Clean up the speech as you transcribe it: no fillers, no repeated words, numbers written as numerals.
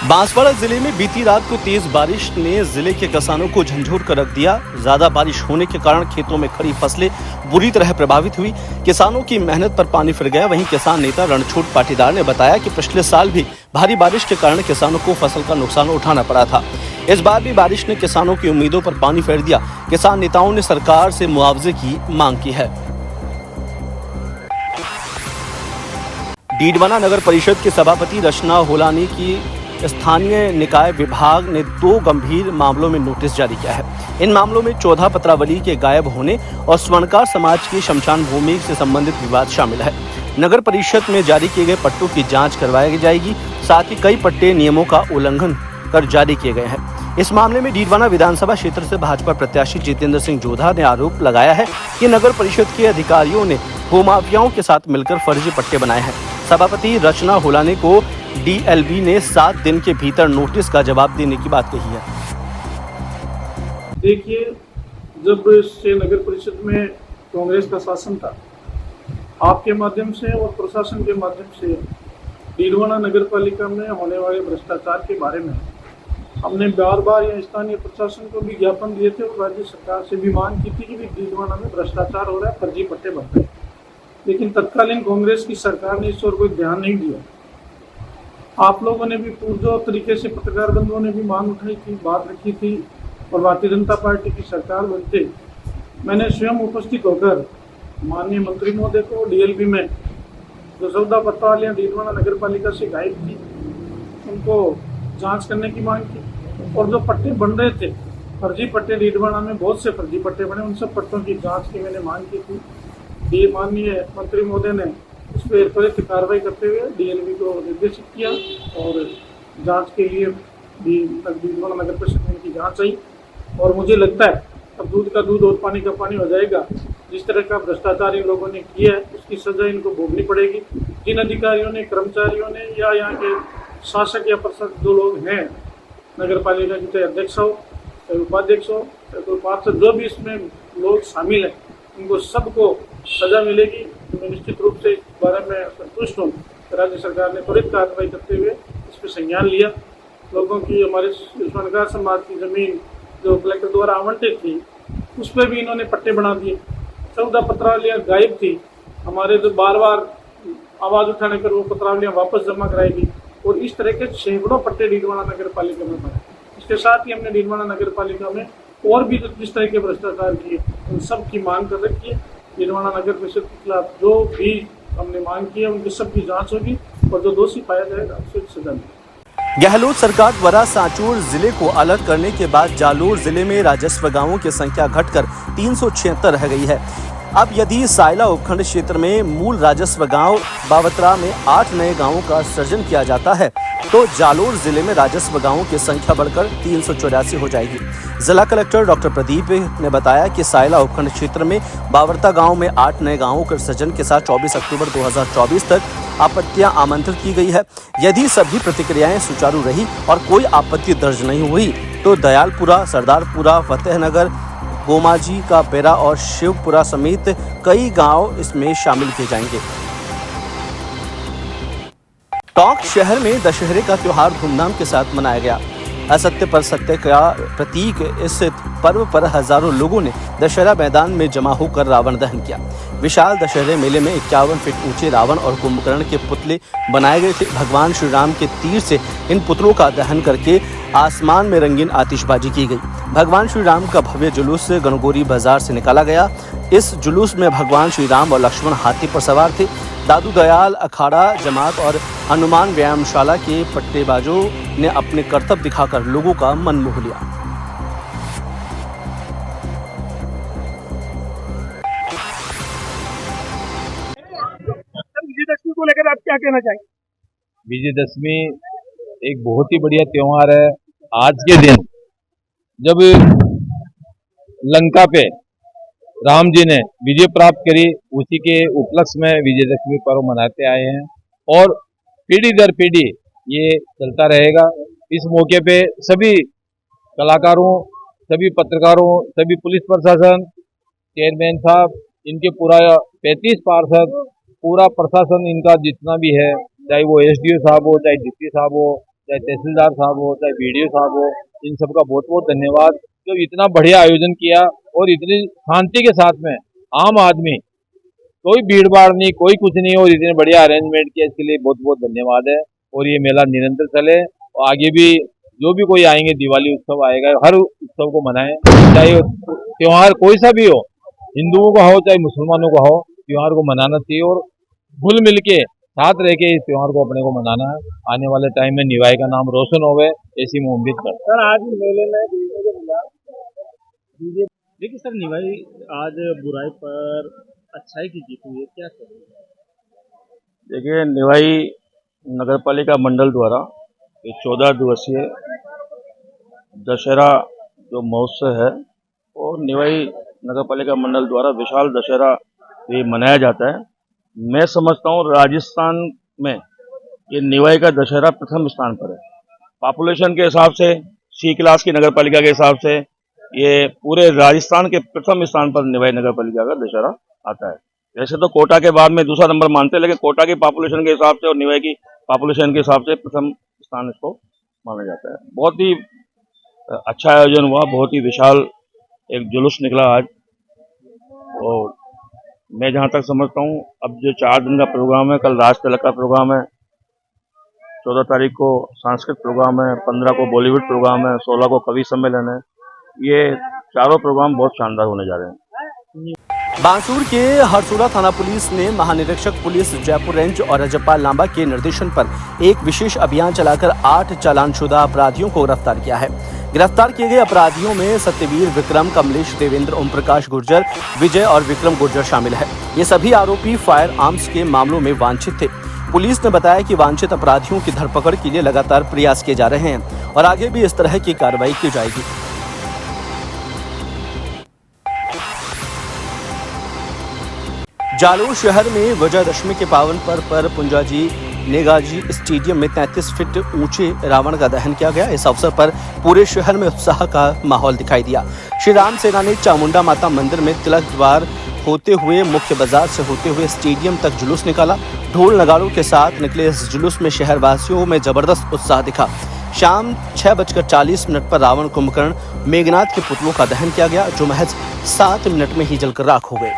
बांसवाड़ा जिले में बीती रात को तेज बारिश ने जिले के किसानों को झंझोर कर रख दिया। ज्यादा बारिश होने के कारण खेतों में खड़ी फसलें बुरी तरह प्रभावित हुई। किसानों की मेहनत पर पानी फिर गया। वहीं किसान नेता रणछोड़ पाटीदार ने बताया कि पिछले साल भी भारी बारिश के कारण किसानों को फसल का नुकसान उठाना पड़ा था। इस बार भी बारिश ने किसानों की उम्मीदों पर पानी फेर दिया। किसान नेताओं ने सरकार से मुआवजे की मांग की है। डीडवाना नगर परिषद के सभापति रचना होलानी की स्थानीय निकाय विभाग ने 2 गंभीर मामलों में नोटिस जारी किया है। इन मामलों में 14 पत्रावली के गायब होने और स्वर्णकार समाज की शमशान भूमि से संबंधित विवाद शामिल है। नगर परिषद में जारी किए गए पट्टों की जांच करवाई जाएगी। साथ ही कई पट्टे नियमों का उल्लंघन कर जारी किए गए हैं। इस मामले में डीडवाना विधानसभा क्षेत्र से भाजपा प्रत्याशी जितेंद्र सिंह जोधा ने आरोप लगाया है कि नगर परिषद के अधिकारियों ने भूमाफियाओं के साथ मिलकर फर्जी पट्टे बनाए हैं। सभापति रचना होलानी को डीएलबी ने 7 दिन के भीतर नोटिस का जवाब देने की बात कही है। देखिए, जब से नगर परिषद में कांग्रेस का शासन था, आपके माध्यम से और प्रशासन के माध्यम से डीडवाना नगर पालिका में होने वाले भ्रष्टाचार के बारे में हमने बार बार यहाँ स्थानीय प्रशासन को भी ज्ञापन दिए थे और राज्य सरकार से भी मांग की थी कि डीडवाना में भ्रष्टाचार हो रहा है, फर्जी पट्टे बन रहे हैं। लेकिन तत्कालीन कांग्रेस की सरकार ने इस ओर कोई ध्यान नहीं दिया। आप लोगों ने भी पुरजोर तरीके से, पत्रकार बंधुओं ने भी मांग उठाई थी, बात रखी थी और भारतीय जनता पार्टी की सरकार बनते मैंने स्वयं उपस्थित होकर माननीय मंत्री महोदय को डीएलबी में जो 14 पत्रावलियां डीडवाना नगर पालिका से गायब थी उनको जांच करने की मांग की और जो पट्टे बन रहे थे, फर्जी पट्टे, डीडवाना में बहुत से फर्जी पट्टे बने, उन सब पट्टों की जाँच की मैंने मांग की थी। ये माननीय मंत्री महोदय ने इस पर त्वरित कार्रवाई करते हुए डीएलबी को निर्देशित किया और जांच के लिए डीडवाना नगर परिषद में इनकी जांच आई और मुझे लगता है अब दूध का दूध और पानी का पानी हो जाएगा। जिस तरह का भ्रष्टाचार इन लोगों ने किया है उसकी सजा इनको भोगनी पड़ेगी। जिन अधिकारियों ने, कर्मचारियों ने या यहाँ के शासक या प्रशासक जो लोग हैं नगर पालिका के, चाहे अध्यक्ष हो, चाहे उपाध्यक्ष हो, चाहे कोई पार्षद, जो भी इसमें लोग शामिल हैं, उनको सबको सजा मिलेगी। मैं निश्चित रूप से इस बारे में संतुष्ट हूँ। राज्य सरकार ने त्वरित कार्रवाई करते हुए इस पर संज्ञान लिया। लोगों की, हमारे स्वर्णकार समाज की जमीन जो कलेक्टर द्वारा आवंटित थी उस पर भी इन्होंने पट्टे बना दिए। 14 पत्रावलियां गायब थी। हमारे जो बार बार आवाज उठाने पर वो पत्रावलियां वापस जमा कराएगी और इस तरह के सैकड़ों पट्टे डीडवाना नगर पालिका में बने। इसके साथ ही हमने डीडवाना नगर पालिका में और भी जिस तरह के भ्रष्टाचार किए उन सब की मांग कर रखी है। डीडवाना नगर परिषद के खिलाफ जो भी हमने मांग की है उनकी सबकी जांच होगी और जो दोषी पाया जाएगा उसे सजा मिलेगी। गहलोत सरकार द्वारा सांचौर जिले को अलग करने के बाद जालोर जिले में राजस्व गांवों की संख्या घटकर 376 रह गई है। अब यदि सायला उपखंड क्षेत्र में मूल राजस्व गांव बावत्रा में 8 नए गांवों का सृजन किया जाता है तो जालोर जिले में राजस्व गांवों की संख्या बढ़कर 384 हो जाएगी। जिला कलेक्टर डॉक्टर प्रदीप ने बताया कि सायला उपखंड क्षेत्र में बावरता गांव में 8 नए गांवों के सृजन के साथ 24 अक्टूबर 2024 तक आपत्तियां आमंत्रित की गई है। यदि सभी प्रतिक्रियाएं सुचारू रही और कोई आपत्ति दर्ज नहीं हुई तो दयालपुरा, सरदारपुरा, फतेहनगर, गोमाजी का पेरा और शिवपुरा समेत कई गांव इसमें शामिल किए जाएंगे। टोंक शहर में दशहरे का त्योहार धूमधाम के साथ मनाया गया। असत्य पर सत्य का प्रतीक इस पर्व पर हजारों लोगों ने दशहरा मैदान में जमा होकर रावण दहन किया। विशाल दशहरे मेले में 51 फीट ऊंचे रावण और कुंभकर्ण के पुतले बनाए गए थे। भगवान श्री राम के तीर से इन पुतलों का दहन करके आसमान में रंगीन आतिशबाजी की गई। भगवान श्री राम का भव्य जुलूस गणगौरी बाजार से निकाला गया। इस जुलूस में भगवान श्री राम और लक्ष्मण हाथी पर सवार थे। दादू दयाल अखाड़ा जमात और हनुमान व्यायामशाला के पट्टेबाजों ने अपने करतब दिखाकर लोगों का मन मोह लिया। विजयदशमी को लेकर आप क्या कहना चाहेंगे? विजयदशमी एक बहुत ही बढ़िया त्योहार है। आज के दिन जब लंका पे राम जी ने विजय प्राप्त करी, उसी के उपलक्ष्य में विजयदशमी पर्व मनाते आए हैं और पीढ़ी दर पीढ़ी ये चलता रहेगा। इस मौके पे सभी कलाकारों, सभी पत्रकारों, सभी पुलिस प्रशासन, चेयरमैन साहब, इनके पूरा 35 पार्षद, पूरा प्रशासन इनका जितना भी है, चाहे वो एसडीओ साहब हो, चाहे डीसी साहब हो, चाहे तहसीलदार साहब हो, चाहे बीडीओ साहब हो, इन सबका बहुत बहुत धन्यवाद। जो इतना बढ़िया आयोजन किया और इतनी शांति के साथ में आम आदमी, कोई भीड़ भाड़ नहीं, कोई कुछ नहीं, और इतने बढ़िया अरेंजमेंट किया, इसके लिए बहुत बहुत धन्यवाद है। और ये मेला निरंतर चले और आगे भी जो भी कोई आएंगे, दिवाली उत्सव आएगा, हर उत्सव को मनाएं, चाहे त्योहार कोई सा भी हो, हिंदुओं का हो चाहे मुसलमानों का हो, त्योहार को मनाना चाहिए और घुल मिल के साथ रह के इस त्योहार को अपने को मनाना है। आने वाले टाइम में निवाई का नाम रोशन होवे, ऐसी मैं उम्मीद करता हूं। सर आज मेले में देखिए सर, निभाई आज बुराई पर अच्छाई की जीत हुई है, क्या कहेंगे? देखिए, निवाई नगर पालिका मंडल द्वारा ये 14 दिवसीय दशहरा जो महोत्सव है, और निवाई नगर पालिका मंडल द्वारा विशाल दशहरा ये मनाया जाता है। मैं समझता हूँ राजस्थान में ये निवाई का दशहरा प्रथम स्थान पर है। पॉपुलेशन के हिसाब से, सी क्लास की नगर पालिका के हिसाब से ये पूरे राजस्थान के प्रथम स्थान पर निवाई नगर पालिका का दशहरा आता है। वैसे तो कोटा के बाद में दूसरा नंबर मानते हैं, लेकिन कोटा की पॉपुलेशन के हिसाब से और निवाई की पॉपुलेशन के हिसाब से प्रथम स्थान इसको माना जाता है। बहुत ही अच्छा आयोजन हुआ, बहुत ही विशाल एक जुलूस निकला आज। और मैं जहाँ तक समझता हूँ, अब जो 4 दिन का प्रोग्राम है, कल राज तिलक का प्रोग्राम है, 14 तारीख को सांस्कृतिक प्रोग्राम है, 15 को बॉलीवुड प्रोग्राम है, 16 को कवि सम्मेलन है। ये चारों प्रोग्राम बहुत शानदार होने जा रहे हैं। बांसुर के हरसोड़ा थाना पुलिस ने महानिरीक्षक पुलिस जयपुर रेंज और रजपाल लांबा के निर्देशन पर एक विशेष अभियान चलाकर 8 चालानशुदा अपराधियों को गिरफ्तार किया है। गिरफ्तार किए गए अपराधियों में सत्यवीर, विक्रम, कमलेश, देवेंद्र, ओम प्रकाश गुर्जर, विजय और विक्रम गुर्जर शामिल है। ये सभी आरोपी फायर आर्म्स के मामलों में वांछित थे। पुलिस ने बताया कि वांछित अपराधियों की धरपकड़ के लिए लगातार प्रयास किए जा रहे हैं और आगे भी इस तरह की कार्रवाई की जाएगी। जालोर शहर में विजयदशमी के पावन पर्व पर पुंजाजी नेगाजी स्टेडियम में 33 फीट ऊंचे रावण का दहन किया गया। इस अवसर पर पूरे शहर में उत्साह का माहौल दिखाई दिया। श्री राम सेना ने चामुंडा माता मंदिर में तिलक द्वार होते हुए मुख्य बाजार से होते हुए स्टेडियम तक जुलूस निकाला। ढोल नगाड़ों के साथ निकले इस जुलूस में शहरवासियों में जबरदस्त उत्साह दिखा। शाम 6:40 पर रावण कुंभकर्ण मेघनाथ के पुतलों का दहन किया गया, जो महज 7 मिनट में ही जलकर राख हो गए।